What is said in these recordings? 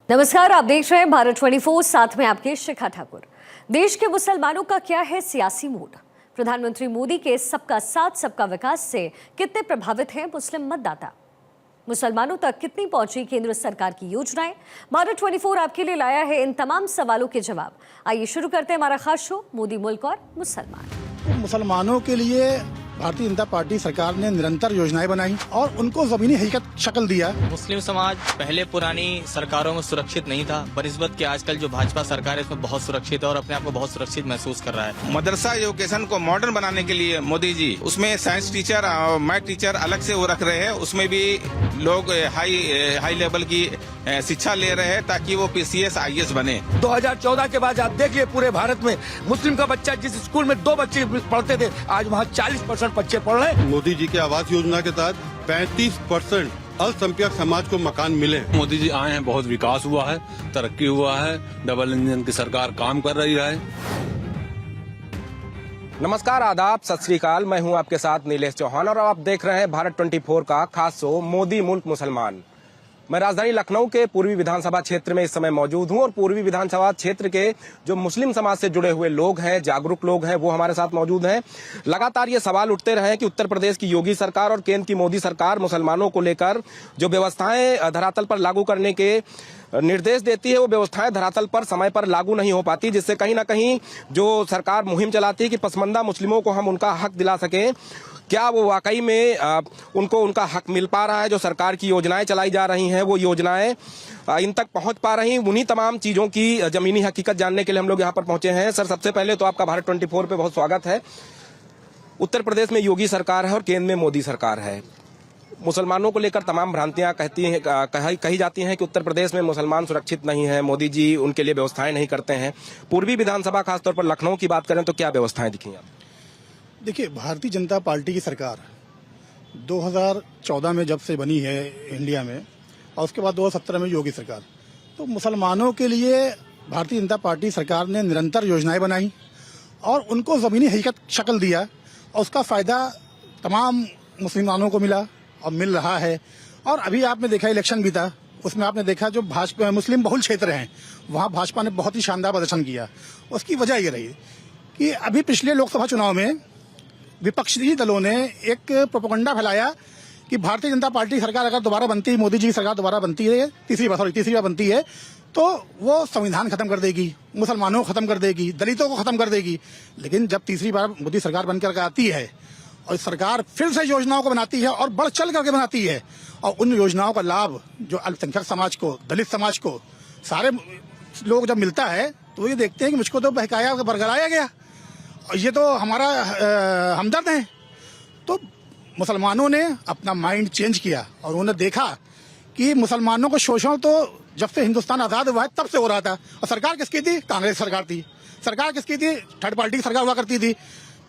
नमस्कार, आप देख रहे हैं भारत 24, साथ में आपके शिखा ठाकुर। देश के मुसलमानों का क्या है सियासी मूड? प्रधानमंत्री मोदी के सबका साथ सबका विकास से कितने प्रभावित हैं मुस्लिम मतदाता? मुसलमानों तक कितनी पहुंची केंद्र सरकार की योजनाएं? भारत 24 आपके लिए लाया है इन तमाम सवालों के जवाब। आइए शुरू करते हैं हमारा खास शो मोदी मुल्क और मुसलमान। मुसलमानों के लिए भारतीय जनता पार्टी सरकार ने निरंतर योजनाएं बनाई और उनको जमीनी हकीकत शक्ल दिया। मुस्लिम समाज पहले पुरानी सरकारों में सुरक्षित नहीं था, बनिस्बत के आजकल जो भाजपा सरकार है इसमें बहुत सुरक्षित है और अपने आप को बहुत सुरक्षित महसूस कर रहा है। मदरसा एजुकेशन को मॉडर्न बनाने के लिए मोदी जी उसमें साइंस टीचर और मैथ टीचर अलग से वो रख रहे हैं, उसमें भी लोग हाई लेवल की शिक्षा ले रहे हैं ताकि वो PCS IAS बने। 2014 के बाद आप देखिए पूरे भारत में मुस्लिम का बच्चा जिस स्कूल में 2 बच्चे पढ़ते थे आज वहाँ 40% बच्चे पढ़ रहे हैं। मोदी जी के आवास योजना के तहत 35% अल्पसंख्यक समाज को मकान मिले। मोदी जी आए हैं, बहुत विकास हुआ है, तरक्की हुआ है, डबल इंजन की सरकार काम कर रही है। नमस्कार, आदाब, सत श्री अकाल। मैं हूं आपके साथ नीलेश चौहान और आप देख रहे हैं भारत 24 का खास शो मोदी मुल्क मुसलमान। मैं राजधानी लखनऊ के पूर्वी विधानसभा क्षेत्र में इस समय मौजूद हूं और पूर्वी विधानसभा क्षेत्र के जो मुस्लिम समाज से जुड़े हुए लोग हैं, जागरूक लोग हैं, वो हमारे साथ मौजूद हैं। लगातार ये सवाल उठते रहे कि उत्तर प्रदेश की योगी सरकार और केंद्र की मोदी सरकार मुसलमानों को लेकर जो व्यवस्थाएं धरातल पर लागू करने के निर्देश देती है वो व्यवस्थाएं धरातल पर समय पर लागू नहीं हो पाती, जिससे कहीं ना कहीं जो सरकार मुहिम चलाती है कि पसमानदा मुस्लिमों को हम उनका हक दिला सकें, क्या वो वाकई में उनको उनका हक मिल पा रहा है? जो सरकार की योजनाएं चलाई जा रही हैं वो योजनाएं इन तक पहुंच पा रही? उन्हीं तमाम चीजों की जमीनी हकीकत जानने के लिए हम लोग यहाँ पर पहुंचे हैं। सर, सबसे पहले तो आपका भारत 24 पे बहुत स्वागत है। उत्तर प्रदेश में योगी सरकार है और केंद्र में मोदी सरकार है। मुसलमानों को लेकर तमाम भ्रांतियां कही जाती हैं कि उत्तर प्रदेश में मुसलमान सुरक्षित नहीं है, मोदी जी उनके लिए व्यवस्थाएं नहीं करते हैं। पूर्वी विधानसभा खासतौर पर लखनऊ की बात करें तो क्या व्यवस्थाएं दिखी आप? देखिए, भारतीय जनता पार्टी की सरकार 2014 में जब से बनी है इंडिया में और उसके बाद 2017 में योगी सरकार, तो मुसलमानों के लिए भारतीय जनता पार्टी सरकार ने निरंतर योजनाएं बनाई और उनको ज़मीनी हकीकत शक्ल दिया और उसका फ़ायदा तमाम मुसलमानों को मिला और मिल रहा है। और अभी आपने देखा इलेक्शन भी था, उसमें आपने देखा जो भाजपा मुस्लिम बहुल क्षेत्र हैं वहाँ भाजपा ने बहुत ही शानदार प्रदर्शन किया। उसकी वजह ये रही कि अभी पिछले लोकसभा चुनाव में विपक्षी दलों ने एक प्रोपेगेंडा फैलाया कि भारतीय जनता पार्टी सरकार अगर दोबारा बनती है, मोदी जी की सरकार दोबारा बनती है, तीसरी बार बनती है, तो वो संविधान खत्म कर देगी, मुसलमानों को खत्म कर देगी, दलितों को खत्म कर देगी। लेकिन जब तीसरी बार मोदी सरकार बनकर आती है और सरकार फिर से योजनाओं को बनाती है और बढ़ चढ़ करके बनाती है और उन योजनाओं का लाभ जो अल्पसंख्यक समाज को, दलित समाज को, सारे लोग जब मिलता है तो ये देखते हैं कि मुझको तो बहकाया बरगलाया गया, ये तो हमारा हमदर्द है। तो मुसलमानों ने अपना माइंड चेंज किया और उन्होंने देखा कि मुसलमानों को शोषण तो जब से हिंदुस्तान आज़ाद हुआ है तब से हो रहा था। और सरकार किसकी थी? कांग्रेस सरकार थी। सरकार किसकी थी? थर्ड पार्टी की सरकार हुआ करती थी।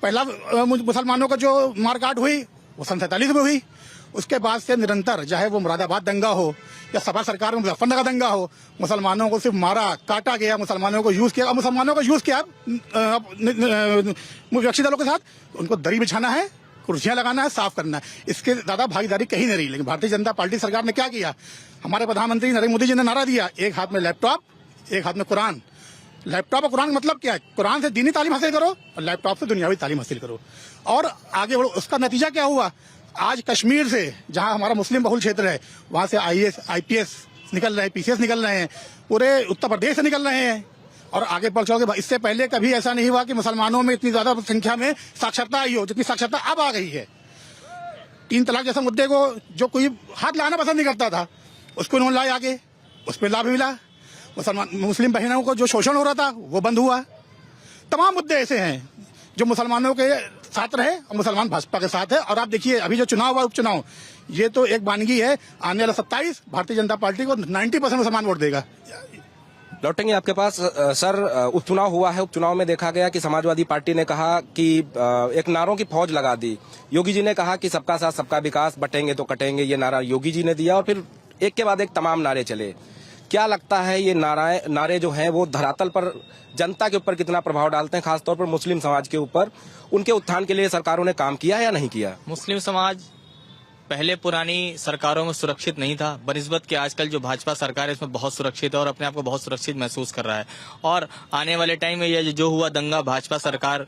पहला मुसलमानों का जो मारकाट हुई वो सन 47 में हुई। उसके बाद से निरंतर, चाहे वो मुरादाबाद दंगा हो या सपा सरकार में मुजफ्फरनगर का दंगा हो, मुसलमानों को सिर्फ मारा काटा गया, मुसलमानों को यूज किया। और मुसलमानों को यूज किया विपक्षी दलों के साथ, उनको दरी बिछाना है, कुर्सियां लगाना है, साफ करना है। इसके ज्यादा भागीदारी कहीं नहीं रही। लेकिन भारतीय जनता पार्टी सरकार ने क्या किया? हमारे प्रधानमंत्री नरेंद्र मोदी जी ने नारा दिया, एक हाथ में लैपटॉप, एक हाथ में कुरान। लैपटॉप और कुरान का मतलब क्या है? कुरान से दीनी तालीम हासिल करो और लैपटॉप से दुनियावी तालीम हासिल करो और आगे बढ़ो। उसका नतीजा क्या हुआ? आज कश्मीर से, जहां हमारा मुस्लिम बहुल क्षेत्र है, वहां से IAS IPS निकल रहे हैं, PCS निकल रहे हैं, पूरे उत्तर प्रदेश से निकल रहे हैं और आगे बढ़ चलोगे। इससे पहले कभी ऐसा नहीं हुआ कि मुसलमानों में इतनी ज्यादा संख्या में साक्षरता आई हो जितनी साक्षरता अब आ गई है। 3 तलाक जैसे मुद्दे को जो कोई हाथ लाना पसंद नहीं करता था, उसको उन्होंने लाए आगे, उस पर लाभ मिला। मुस्लिम बहनों को जो शोषण हो रहा था वो बंद हुआ। तमाम मुद्दे ऐसे हैं जो मुसलमानों के साथ रहे और मुसलमान भाजपा के साथ है। और आप देखिए अभी जो चुनाव हुआ, उपचुनाव, ये तो एक वानगी है। आने वाला 27 भारतीय जनता पार्टी को 90% मुसलमान वोट देगा। लौटेंगे आपके पास। सर, उपचुनाव हुआ है, उपचुनाव में देखा गया कि समाजवादी पार्टी ने कहा कि एक नारों की फौज लगा दी। योगी जी ने कहा कि सबका साथ सबका विकास, बटेंगे तो कटेंगे, ये नारा योगी जी ने दिया और फिर एक के बाद एक तमाम नारे चले। क्या लगता है ये नारे जो हैं वो धरातल पर जनता के ऊपर कितना प्रभाव डालते हैं, खासतौर पर मुस्लिम समाज के ऊपर? उनके उत्थान के लिए सरकारों ने काम किया है या नहीं किया? मुस्लिम समाज पहले पुरानी सरकारों में सुरक्षित नहीं था, बनिस्बत के आजकल जो भाजपा सरकार है इसमें बहुत सुरक्षित है और अपने आप को बहुत सुरक्षित महसूस कर रहा है। और आने वाले टाइम में ये जो हुआ दंगा भाजपा सरकार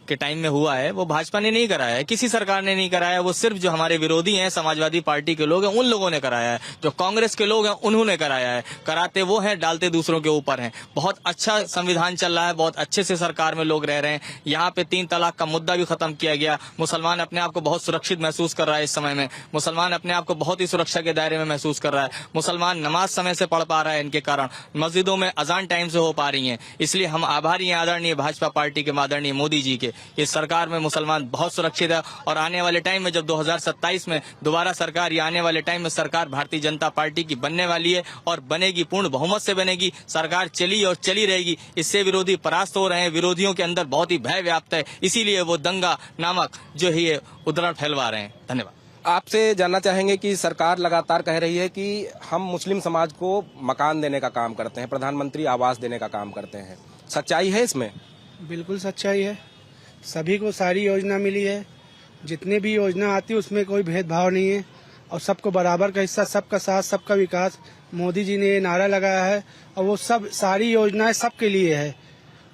के टाइम में हुआ है वो भाजपा ने नहीं कराया है, किसी सरकार ने नहीं कराया, वो सिर्फ जो हमारे विरोधी हैं समाजवादी पार्टी के लोग हैं उन लोगों ने कराया है। जो कांग्रेस के लोग हैं उन्होंने कराया है, कराते वो हैं, डालते दूसरों के ऊपर हैं। बहुत अच्छा संविधान चल रहा है, बहुत अच्छे से सरकार में लोग रह रहे हैं। यहाँ पे 3 तलाक का मुद्दा भी खत्म किया गया। मुसलमान अपने आप को बहुत सुरक्षित महसूस कर रहा है। इस समय में मुसलमान अपने आप को बहुत ही सुरक्षा के दायरे में महसूस कर रहा है। मुसलमान नमाज समय से पढ़ पा रहा है, इनके कारण मस्जिदों में अजान टाइम से हो पा रही है। इसलिए हम आभारी हैं आदरणीय भाजपा पार्टी के आदरणीय मोदी जी के। इस सरकार में मुसलमान बहुत सुरक्षित है और आने वाले टाइम में जब 2027 में दोबारा सरकार या आने वाले टाइम में सरकार भारतीय जनता पार्टी की बनने वाली है और बनेगी, पूर्ण बहुमत से बनेगी, सरकार चली और चली रहेगी। इससे विरोधी परास्त हो रहे हैं, विरोधियों के अंदर बहुत ही भय व्याप्त है, इसीलिए वो दंगा नामक जो है ये उद्रण फैलवा रहे हैं। धन्यवाद। आपसे जानना चाहेंगे कि सरकार लगातार कह रही है कि हम मुस्लिम समाज को मकान देने का काम करते हैं, प्रधानमंत्री आवास देने का काम करते हैं, सच्चाई है इसमें? बिल्कुल सच्चाई है। सभी को सारी योजना मिली है, जितनी भी योजना आती है उसमें कोई भेदभाव नहीं है और सबको बराबर का हिस्सा, सबका साथ सबका विकास। मोदी जी ने ये नारा लगाया है और वो सब सारी योजनाएं सबके लिए है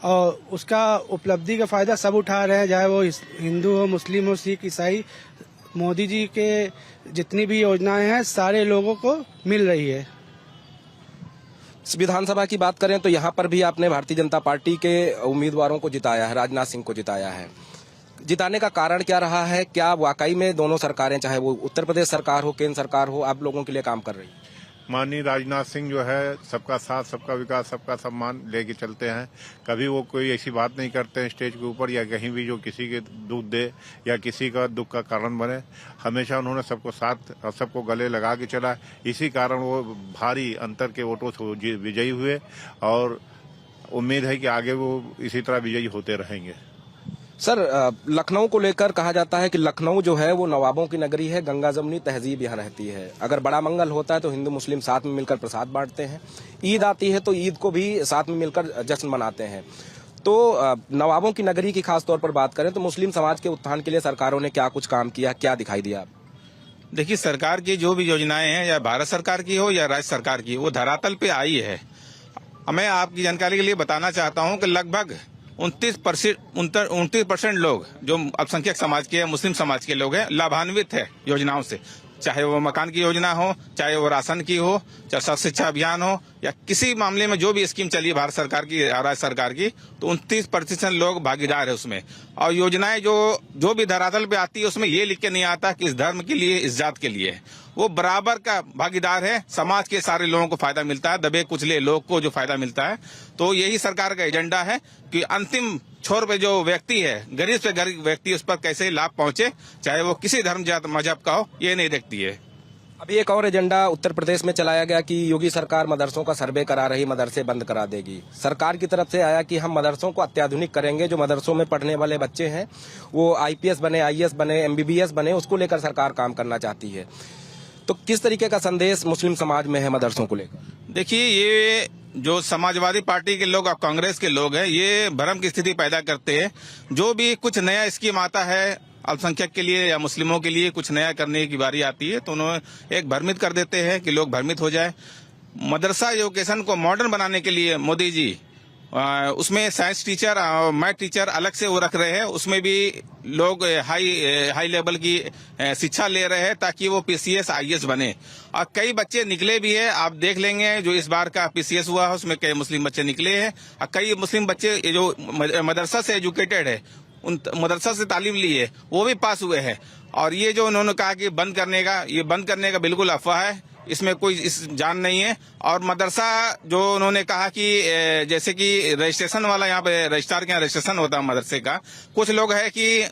और उसका उपलब्धि का फायदा सब उठा रहे हैं, चाहे वो हिंदू हो, मुस्लिम हो, सिख, ईसाई। मोदी जी के जितनी भी योजनाएं हैं सारे लोगों को मिल रही है। विधानसभा की बात करें तो यहाँ पर भी आपने भारतीय जनता पार्टी के उम्मीदवारों को जिताया है, राजनाथ सिंह को जिताया है। जिताने का कारण क्या रहा है? क्या वाकई में दोनों सरकारें, चाहे वो उत्तर प्रदेश सरकार हो, केंद्र सरकार हो, आप लोगों के लिए काम कर रही है? माननीय राजनाथ सिंह जो है सबका साथ, सबका विकास, सबका सम्मान लेके चलते हैं। कभी वो कोई ऐसी बात नहीं करते हैं स्टेज के ऊपर या कहीं भी जो किसी के दुख दे या किसी का दुख का कारण बने। हमेशा उन्होंने सबको साथ और सबको गले लगा के चला। इसी कारण वो भारी अंतर के वोटों से विजयी हुए और उम्मीद है कि आगे वो इसी तरह विजयी होते रहेंगे। सर, लखनऊ को लेकर कहा जाता है कि लखनऊ जो है वो नवाबों की नगरी है, गंगा जमुनी तहजीब यहाँ रहती है। अगर बड़ा मंगल होता है तो हिंदू मुस्लिम साथ में मिलकर प्रसाद बांटते हैं, ईद आती है तो ईद को भी साथ में मिलकर जश्न मनाते हैं। तो नवाबों की नगरी की खास तौर पर बात करें तो मुस्लिम समाज के उत्थान के लिए सरकारों ने क्या कुछ काम किया, क्या दिखाई दिया? देखिए, सरकार की जो भी योजनाएं हैं, या भारत सरकार की हो या राज्य सरकार की, वो धरातल पे आई है। मैं आपकी जानकारी के लिए बताना चाहता हूँ कि लगभग 29% लोग जो अल्पसंख्यक समाज के, मुस्लिम समाज के लोग हैं, लाभान्वित है योजनाओं से। चाहे वो मकान की योजना हो, चाहे वो राशन की हो, चाहे सर्व शिक्षा अभियान हो, या किसी मामले में जो भी स्कीम चली है भारत सरकार की, राज्य सरकार की, तो 29% लोग भागीदार है उसमें। और योजनाएं जो भी धरातल पे आती है उसमें ये लिख के नहीं आता कि इस धर्म के लिए, इस जात के लिए। वो बराबर का भागीदार है, समाज के सारे लोगों को फायदा मिलता है, दबे कुचले लोग को जो फायदा मिलता है। तो यही सरकार का एजेंडा है कि अंतिम छोर पे जो व्यक्ति है, गरीब से गरीब व्यक्ति, उस पर कैसे लाभ पहुंचे, चाहे वो किसी धर्म जात मजहब का हो, ये नहीं देखती है। अभी एक और एजेंडा उत्तर प्रदेश में चलाया गया कि योगी सरकार मदरसों का सर्वे करा रही, मदरसे बंद करा देगी। सरकार की तरफ से आया कि हम मदरसों को अत्याधुनिक करेंगे, जो मदरसों में पढ़ने वाले बच्चे हैं वो IPS बने, IAS बने, MBBS बने, उसको लेकर सरकार काम करना चाहती है। तो किस तरीके का संदेश मुस्लिम समाज में है मदरसों को लेकर? देखिए, ये जो समाजवादी पार्टी के लोग और कांग्रेस के लोग हैं, ये भ्रम की स्थिति पैदा करते हैं। जो भी कुछ नया स्कीम आता है अल्पसंख्यक के लिए या मुस्लिमों के लिए, कुछ नया करने की बारी आती है तो उन्होंने एक भ्रमित कर देते हैं कि लोग भ्रमित हो जाए। मदरसा एजुकेशन को मॉडर्न बनाने के लिए मोदी जी उसमें साइंस टीचर, मैथ टीचर अलग से वो रख रहे हैं। उसमें भी लोग हाई लेवल की शिक्षा ले रहे हैं ताकि वो PCS IAS बने। और कई बच्चे निकले भी है, आप देख लेंगे जो इस बार का PCS हुआ है उसमें कई मुस्लिम बच्चे निकले हैं। और कई मुस्लिम बच्चे जो मदरसा से एजुकेटेड है, उन मदरसा से तालीम ली है, वो भी पास हुए हैं। और ये जो उन्होंने कहा कि बंद करने का बिल्कुल अफवाह है, इसमें कोई जान नहीं है। और मदरसा जो उन्होंने कहा कि जैसे कि रजिस्ट्रेशन वाला, यहाँ पे रजिस्ट्रार के यहाँ रजिस्ट्रेशन होता है मदरसे का, कुछ लोग है कि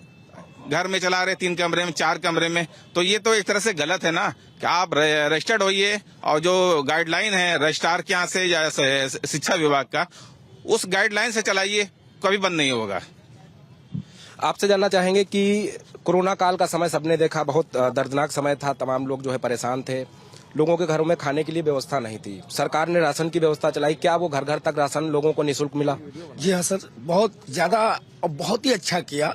घर में चला रहे 3 कमरे में, 4 कमरे में, तो ये तो एक तरह से गलत है ना कि आप रजिस्टर्ड होइए और जो गाइडलाइन है रजिस्ट्रार के यहाँ से या शिक्षा विभाग का, उस गाइडलाइन से चलाइए, कभी बंद नहीं होगा। आपसे जानना चाहेंगे कि कोरोना काल का समय सबने देखा, बहुत दर्दनाक समय था, तमाम लोग जो है परेशान थे, लोगों के घरों में खाने के लिए व्यवस्था नहीं थी। सरकार ने राशन की व्यवस्था चलाई, क्या वो घर घर तक राशन लोगों को निःशुल्क मिला? जी हाँ सर, बहुत ज्यादा और बहुत ही अच्छा किया।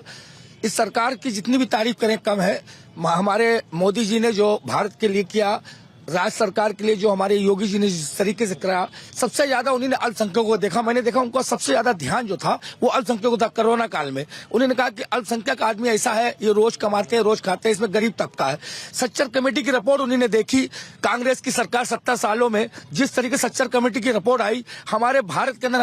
इस सरकार की जितनी भी तारीफ करें कम है। हमारे मोदी जी ने जो भारत के लिए किया, राज्य सरकार के लिए जो हमारे योगी जी ने जिस तरीके से करा, सबसे ज्यादा उन्होंने अल्पसंख्यकों को देखा। मैंने देखा उनका सबसे ज्यादा ध्यान जो था वो अल्पसंख्यकों था। कोरोना काल में उन्होंने कहा कि अल्पसंख्यक आदमी ऐसा है, ये रोज कमाते हैं, रोज खाते हैं, इसमें गरीब तबका है। सच्चर कमेटी की रिपोर्ट उन्होंने देखी। कांग्रेस की सरकार 70 सालों में जिस तरीके से सच्चर कमेटी की रिपोर्ट आई, हमारे भारत के अंदर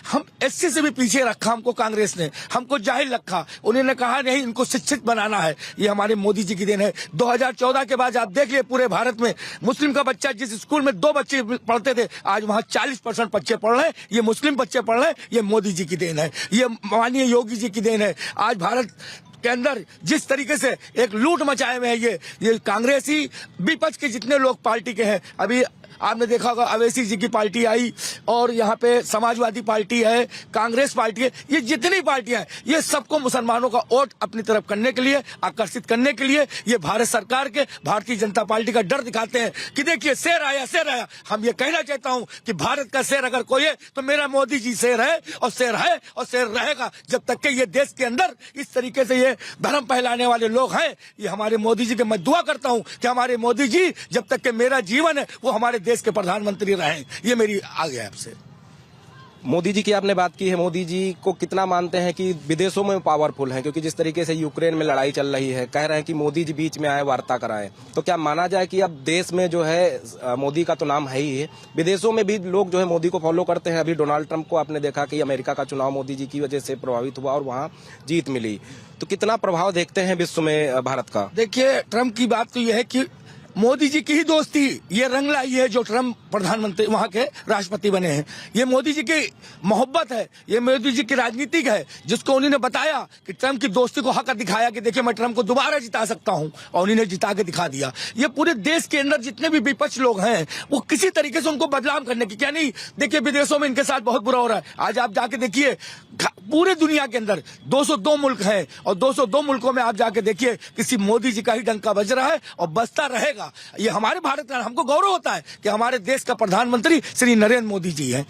हम एससी से भी पीछे रखा हमको कांग्रेस ने, हमको जाहिल रखा। उन्होंने कहा नहीं, इनको शिक्षित बनाना है। ये हमारे मोदी जी की देन है। 2014 के बाद आप देखिए पूरे भारत में मुस्लिम का बच्चा जिस स्कूल में 2 बच्चे पढ़ते थे, आज वहां 40% बच्चे पढ़ रहे हैं। ये मुस्लिम बच्चे पढ़ रहे हैं। ये मोदी जी की देन है, ये माननीय योगी जी की देन है। आज भारत के अंदर जिस तरीके से एक लूट मचाए हुए हैं ये कांग्रेसी विपक्ष के जितने लोग पार्टी के हैं, अभी आपने देखा होगा अवैसी जी की पार्टी आई और यहाँ पे समाजवादी पार्टी है, कांग्रेस पार्टी है, ये जितनी पार्टियां हैं ये सबको मुसलमानों का वोट अपनी तरफ करने के लिए, आकर्षित करने के लिए ये भारत सरकार के, भारतीय जनता पार्टी का डर दिखाते हैं कि देखिए शेर आया, शेर आया। हम ये कहना चाहता हूं कि भारत का शेर अगर कोई है तो मेरा मोदी जी शेर है और शेर है और शेर रहेगा जब तक कि ये देश के अंदर इस तरीके से ये धर्म फैलाने वाले लोग हैं। ये हमारे मोदी जी के मैं दुआ करता हूं कि हमारे मोदी जी जब तक कि मेरा जीवन है वो हमारे देश के प्रधानमंत्री रहे। ये मेरी आगे है आपसे। मोदी जी की आपने बात की है, मोदी जी को कितना मानते हैं कि विदेशों में पावरफुल हैं? क्योंकि जिस तरीके से यूक्रेन में लड़ाई चल रही है, कह रहे हैं कि मोदी जी बीच में आए, वार्ता कराएं। तो क्या माना जाए कि अब देश में जो है मोदी का तो नाम है ही है, विदेशों में भी लोग जो है मोदी को फॉलो करते हैं? अभी डोनाल्ड ट्रंप को आपने देखा कि अमेरिका का चुनाव मोदी जी की वजह से प्रभावित हुआ और वहां जीत मिली। तो कितना प्रभाव देखते हैं विश्व में भारत का? देखिए, ट्रंप की बात तो यह है कि मोदी जी की ही दोस्ती ये रंग लाई है जो ट्रंप प्रधानमंत्री वहां के राष्ट्रपति बने हैं। ये मोदी जी की मोहब्बत है, ये मोदी जी की राजनीतिक है, जिसको उन्होंने बताया कि ट्रंप की दोस्ती को हक दिखाया कि देखिए मैं ट्रंप को दोबारा जिता सकता हूं और उन्होंने जिता के दिखा दिया। ये पूरे देश के अंदर जितने भी विपक्ष लोग हैं वो किसी तरीके से उनको बदनाम करने की, क्या नहीं, देखिए विदेशों में इनके साथ बहुत बुरा हो रहा है। आज आप जाके देखिए पूरे दुनिया के अंदर 202 मुल्क हैं और 202 मुल्कों में आप जाके देखिए किसी मोदी जी का ही डंका बज रहा है और बजता रहेगा। ये हमारे भारत का, हमको गौरव होता है कि हमारे देश का प्रधानमंत्री श्री नरेंद्र मोदी जी हैं।